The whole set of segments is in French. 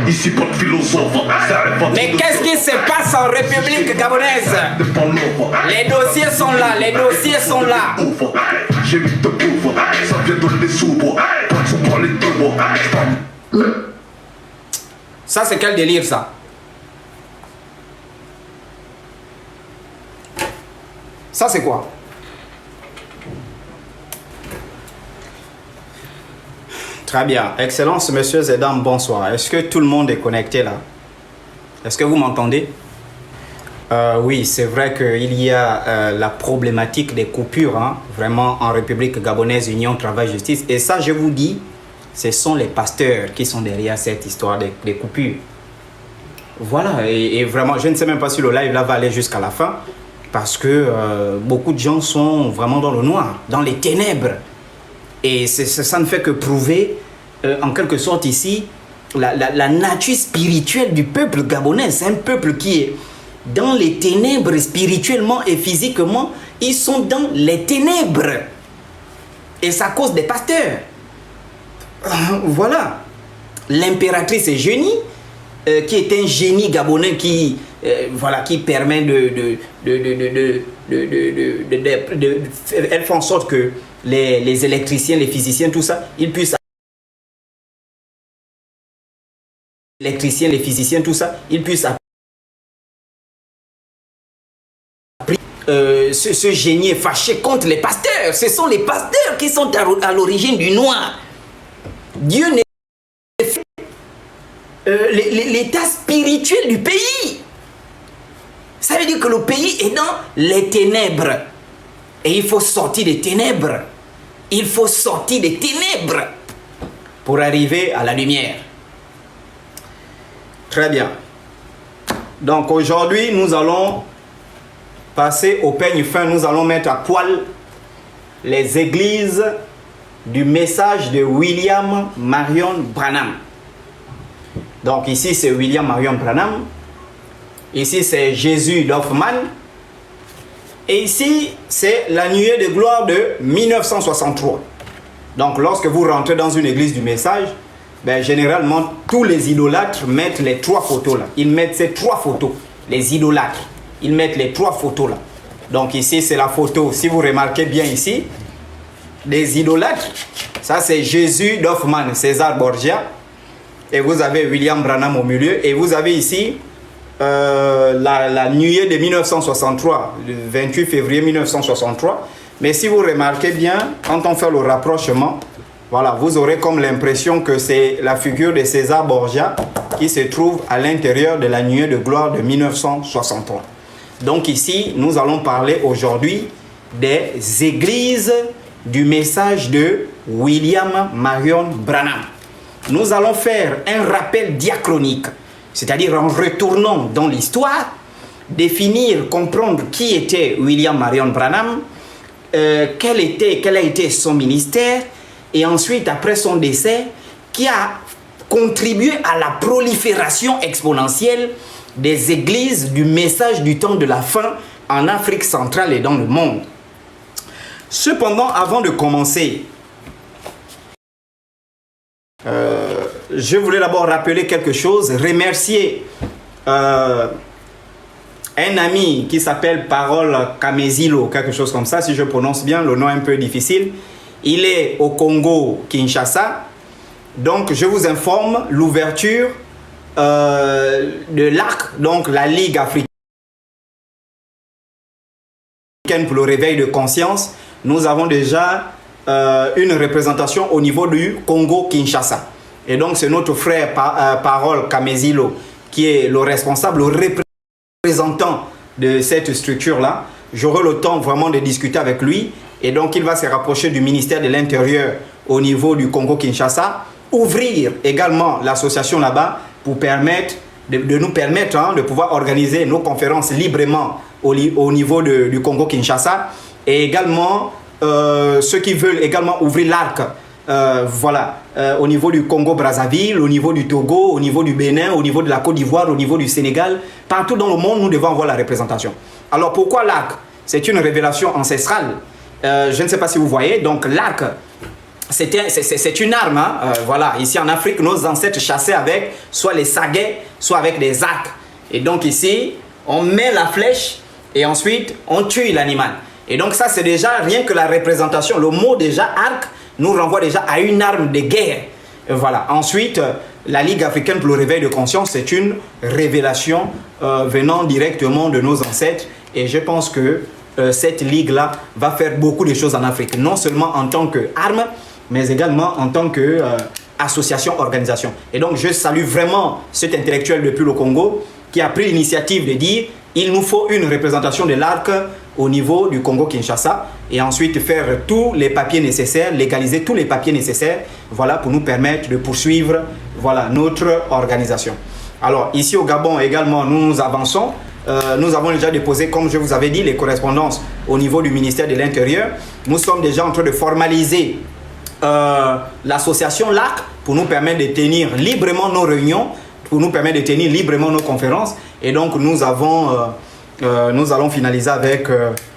Ici pas de philosophe. Mais qu'est-ce qui se passe en République gabonaise? Les dossiers sont là, les dossiers sont là. J'ai mis de pauvres, ça vient de les soubres. Pas de sous les deux. Ça c'est quel délire ça? Ça c'est quoi? Très bien. Excellences, messieurs et dames, bonsoir. Est-ce que tout le monde est connecté là? Est-ce que vous m'entendez? Oui, c'est vrai qu'il y a la problématique des coupures, hein, vraiment en République gabonaise, Union, Travail, Justice. Et ça, je vous dis, ce sont les pasteurs qui sont derrière cette histoire des coupures. Voilà, et vraiment, je ne sais même pas si le live là va aller jusqu'à la fin, parce que beaucoup de gens sont vraiment dans le noir, dans les ténèbres. Et ça ne fait que prouver, en quelque sorte ici, la nature spirituelle du peuple gabonais. C'est un peuple qui est dans les ténèbres spirituellement et physiquement. Ils sont dans les ténèbres. Et c'est à cause des pasteurs. Voilà. L'impératrice Eugénie, qui est un génie gabonais qui, voilà, qui permet elle fait en sorte que les électriciens, les physiciens, tout ça, ils puissent ce génie est fâché contre les pasteurs. Ce sont les pasteurs qui sont à l'origine du noir. Dieu n'est l'état spirituel du pays. Ça veut dire que le pays est dans les ténèbres. Et il faut sortir des ténèbres. Il faut sortir des ténèbres pour arriver à la lumière. Très bien. Donc aujourd'hui, nous allons passer au peigne fin. Nous allons mettre à poil les églises du message de William Marion Branham. Donc ici, c'est William Marion Branham. Ici, c'est Jésus d'Hoffmann. Et ici, c'est la nuée de gloire de 1963. Donc, lorsque vous rentrez dans une église du message, ben, généralement, tous les idolâtres mettent les trois photos là. Ils mettent ces trois photos, les idolâtres. Ils mettent les trois photos là. Donc, ici, c'est la photo, si vous remarquez bien ici, des idolâtres. Ça, c'est Jésus d'Hoffmann, César Borgia. Et vous avez William Branham au milieu. Et vous avez ici la nuée de 1963, le 28 février 1963. Mais si vous remarquez bien, quand on fait le rapprochement, voilà, vous aurez comme l'impression que c'est la figure de César Borgia qui se trouve à l'intérieur de la nuée de gloire de 1963. Donc ici, nous allons parler aujourd'hui des églises du message de William Marion Branham. Nous allons faire un rappel diachronique, c'est-à-dire en retournant dans l'histoire, définir, comprendre qui était William Marion Branham, quel a été son ministère, et ensuite, après son décès, qui a contribué à la prolifération exponentielle des églises du message du temps de la fin en Afrique centrale et dans le monde. Cependant, avant de commencer, je voulais d'abord rappeler quelque chose, remercier un ami qui s'appelle Parole Kamezilo, quelque chose comme ça, si je prononce bien, le nom est un peu difficile. Il est au Congo, Kinshasa. Donc, je vous informe, l'ouverture de l'ARC, donc la Ligue africaine pour le réveil de conscience, nous avons déjà une représentation au niveau du Congo-Kinshasa. Et donc, c'est notre frère Parole Kamezilo qui est le responsable, le représentant de cette structure-là. J'aurai le temps vraiment de discuter avec lui. Et donc, il va se rapprocher du ministère de l'Intérieur au niveau du Congo-Kinshasa. Ouvrir également l'association là-bas pour permettre, de nous permettre de pouvoir organiser nos conférences librement au niveau du Congo-Kinshasa. Et également, ceux qui veulent également ouvrir l'ARC, voilà, au niveau du Congo-Brazzaville, au niveau du Togo, au niveau du Bénin, au niveau de la Côte d'Ivoire, au niveau du Sénégal, partout dans le monde, nous devons avoir la représentation. Alors pourquoi l'ARC? C'est une révélation ancestrale. Je ne sais pas si vous voyez, donc l'ARC, c'est une arme. Hein. Voilà, ici en Afrique, nos ancêtres chassaient avec soit les saguets, soit avec des arcs. Et donc ici, on met la flèche et ensuite on tue l'animal. Et donc ça, c'est déjà rien que la représentation. Le mot déjà arc nous renvoie déjà à une arme de guerre. Et voilà. Ensuite, la Ligue africaine pour le réveil de conscience, c'est une révélation venant directement de nos ancêtres. Et je pense que cette ligue-là va faire beaucoup de choses en Afrique. Non seulement en tant qu'arme, mais également en tant qu'association, organisation. Et donc, je salue vraiment cet intellectuel depuis le Congo qui a pris l'initiative de dire il nous faut une représentation de l'arc au niveau du Congo-Kinshasa et ensuite faire tous les papiers nécessaires, légaliser tous les papiers nécessaires, voilà, pour nous permettre de poursuivre, voilà, notre organisation. Alors, ici au Gabon également, nous avançons. Nous avons déjà déposé, comme je vous avais dit, les correspondances au niveau du ministère de l'Intérieur. Nous sommes déjà en train de formaliser l'association LAC pour nous permettre de tenir librement nos réunions, pour nous permettre de tenir librement nos conférences. Et donc, nous allons finaliser avec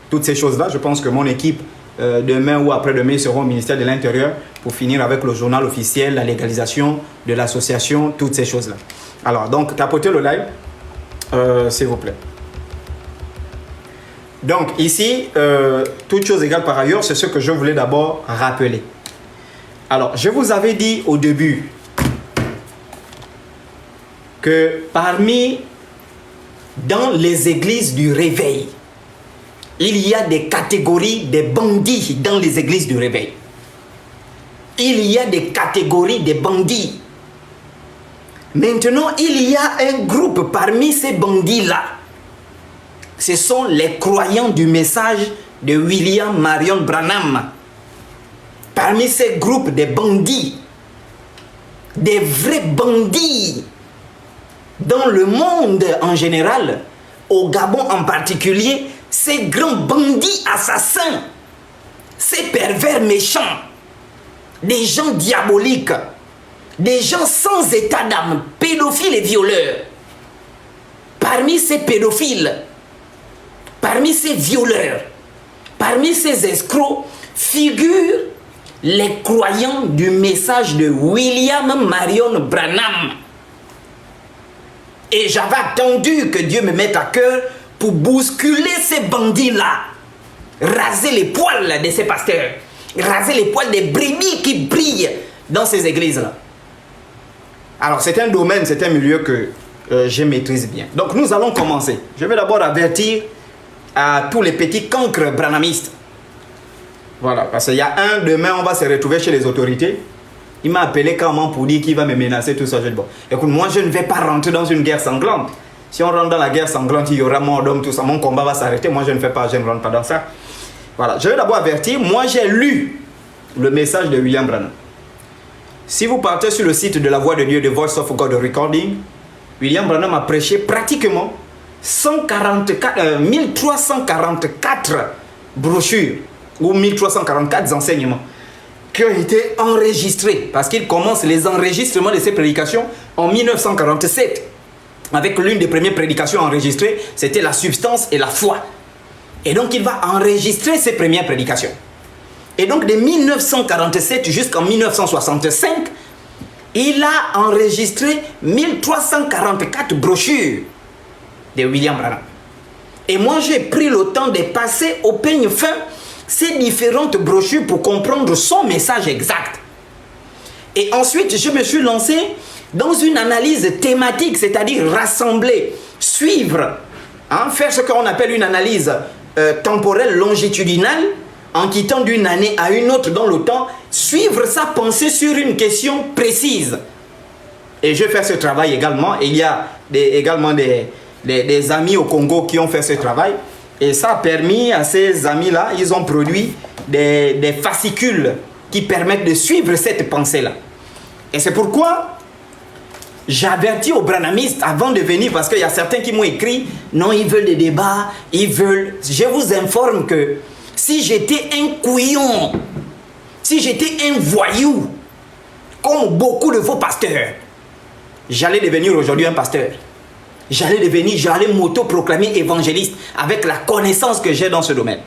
toutes ces choses-là. Je pense que mon équipe, demain ou après-demain, seront au ministère de l'Intérieur pour finir avec le journal officiel, la légalisation de l'association, toutes ces choses-là. Alors, donc, tapotez le live, s'il vous plaît. Donc, ici, toutes choses égales par ailleurs, c'est ce que je voulais d'abord rappeler. Alors, je vous avais dit au début que dans les églises du réveil, il y a des catégories de bandits dans les églises du réveil. Il y a des catégories de bandits. Maintenant, il y a un groupe parmi ces bandits-là. Ce sont les croyants du message de William Marion Branham. Parmi ces groupes de bandits, des vrais bandits, dans le monde en général, au Gabon en particulier, ces grands bandits assassins, ces pervers méchants, des gens diaboliques, des gens sans état d'âme, pédophiles et violeurs. Parmi ces pédophiles, parmi ces violeurs, parmi ces escrocs, figurent les croyants du message de William Marion Branham. Et j'avais attendu que Dieu me mette à cœur pour bousculer ces bandits-là, raser les poils de ces pasteurs, raser les poils des brebis qui brillent dans ces églises-là. Alors, c'est un domaine, c'est un milieu que je maîtrise bien. Donc, nous allons commencer. Je vais d'abord avertir à tous les petits cancres branhamistes. Voilà, parce qu'il y a demain, on va se retrouver chez les autorités. Il m'a appelé carrément pour dire qu'il va me menacer, tout ça. Je dis, bon, écoute, moi, je ne vais pas rentrer dans une guerre sanglante. Si on rentre dans la guerre sanglante, il y aura mort d'homme, tout ça. Mon combat va s'arrêter. Moi, je ne rentre pas dans ça. Voilà, je vais d'abord avertir. Moi, j'ai lu le message de William Branham. Si vous partez sur le site de La Voix de Dieu, The Voice of God Recording, William Branham a prêché pratiquement 1344 brochures ou 1344 enseignements qui ont été enregistrés, parce qu'il commence les enregistrements de ses prédications en 1947 avec l'une des premières prédications enregistrées, c'était la substance et la foi. Et donc il va enregistrer ses premières prédications. Et donc de 1947 jusqu'en 1965, il a enregistré 1344 brochures de William Branham. Et moi j'ai pris le temps de passer au peigne fin ces différentes brochures pour comprendre son message exact. Et ensuite, je me suis lancé dans une analyse thématique, c'est-à-dire rassembler, suivre, faire ce qu'on appelle une analyse temporelle longitudinale, en quittant d'une année à une autre dans le temps, suivre sa pensée sur une question précise. Et je fais ce travail également. Et il y a également des amis au Congo qui ont fait ce travail. Et ça a permis à ces amis-là, ils ont produit des fascicules qui permettent de suivre cette pensée-là. Et c'est pourquoi j'avertis aux branhamistes avant de venir, parce qu'il y a certains qui m'ont écrit, non, ils veulent des débats, ils veulent... Je vous informe que si j'étais un couillon, si j'étais un voyou, comme beaucoup de vos pasteurs, j'allais devenir aujourd'hui un pasteur. J'allais m'auto-proclamer évangéliste avec la connaissance que j'ai dans ce domaine.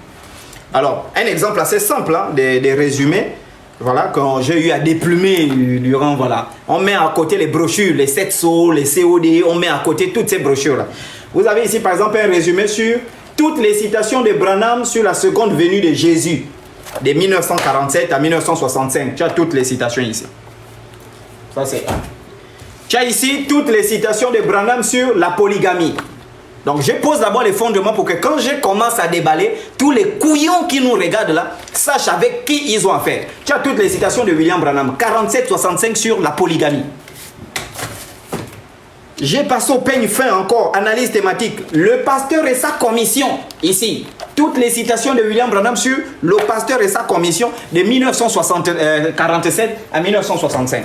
Alors, un exemple assez simple de résumé. voilà, quand j'ai eu à déplumer durant, voilà. On met à côté les brochures, les 7 sceaux, les COD, on met à côté toutes ces brochures-là. Vous avez ici, par exemple, un résumé sur toutes les citations de Branham sur la seconde venue de Jésus, de 1947 à 1965. Tu as toutes les citations ici. Ça, c'est un. Tu as ici toutes les citations de Branham sur la polygamie. Donc, je pose d'abord les fondements pour que quand je commence à déballer, tous les couillons qui nous regardent là, sachent avec qui ils ont affaire. Tu as toutes les citations de William Branham, 47-65 sur la polygamie. J'ai passé au peigne fin encore, analyse thématique. Le pasteur et sa commission, ici. Toutes les citations de William Branham sur le pasteur et sa commission de 1947 à 1965.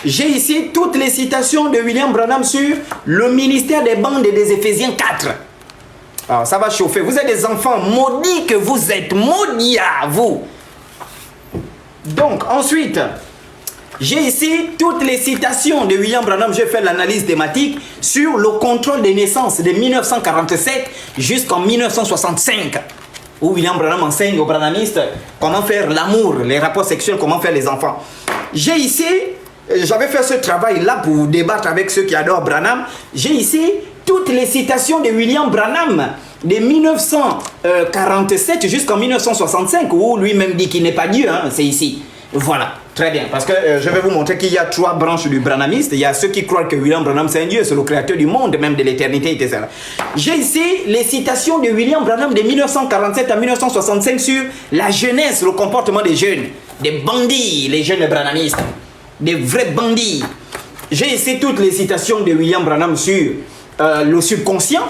J'ai ici toutes les citations de William Branham sur le ministère des bandes des Éphésiens 4. Alors, ça va chauffer. Vous êtes des enfants maudits que vous êtes. Maudits à vous. Donc, ensuite, j'ai ici toutes les citations de William Branham. J'ai fait l'analyse thématique sur le contrôle des naissances de 1947 jusqu'en 1965. Où William Branham enseigne aux branhamistes comment faire l'amour, les rapports sexuels, comment faire les enfants. J'ai ici... J'avais fait ce travail-là pour débattre avec ceux qui adorent Branham. J'ai ici toutes les citations de William Branham de 1947 jusqu'en 1965, où lui-même dit qu'il n'est pas Dieu, hein, c'est ici. Voilà, très bien, parce que je vais vous montrer qu'il y a 3 branches du branhamiste. Il y a ceux qui croient que William Branham c'est un Dieu, c'est le créateur du monde, même de l'éternité, etc. J'ai ici les citations de William Branham de 1947 à 1965 sur la jeunesse, le comportement des jeunes, des bandits, les jeunes branhamistes. Des vrais bandits. J'ai ici toutes les citations de William Branham sur le subconscient,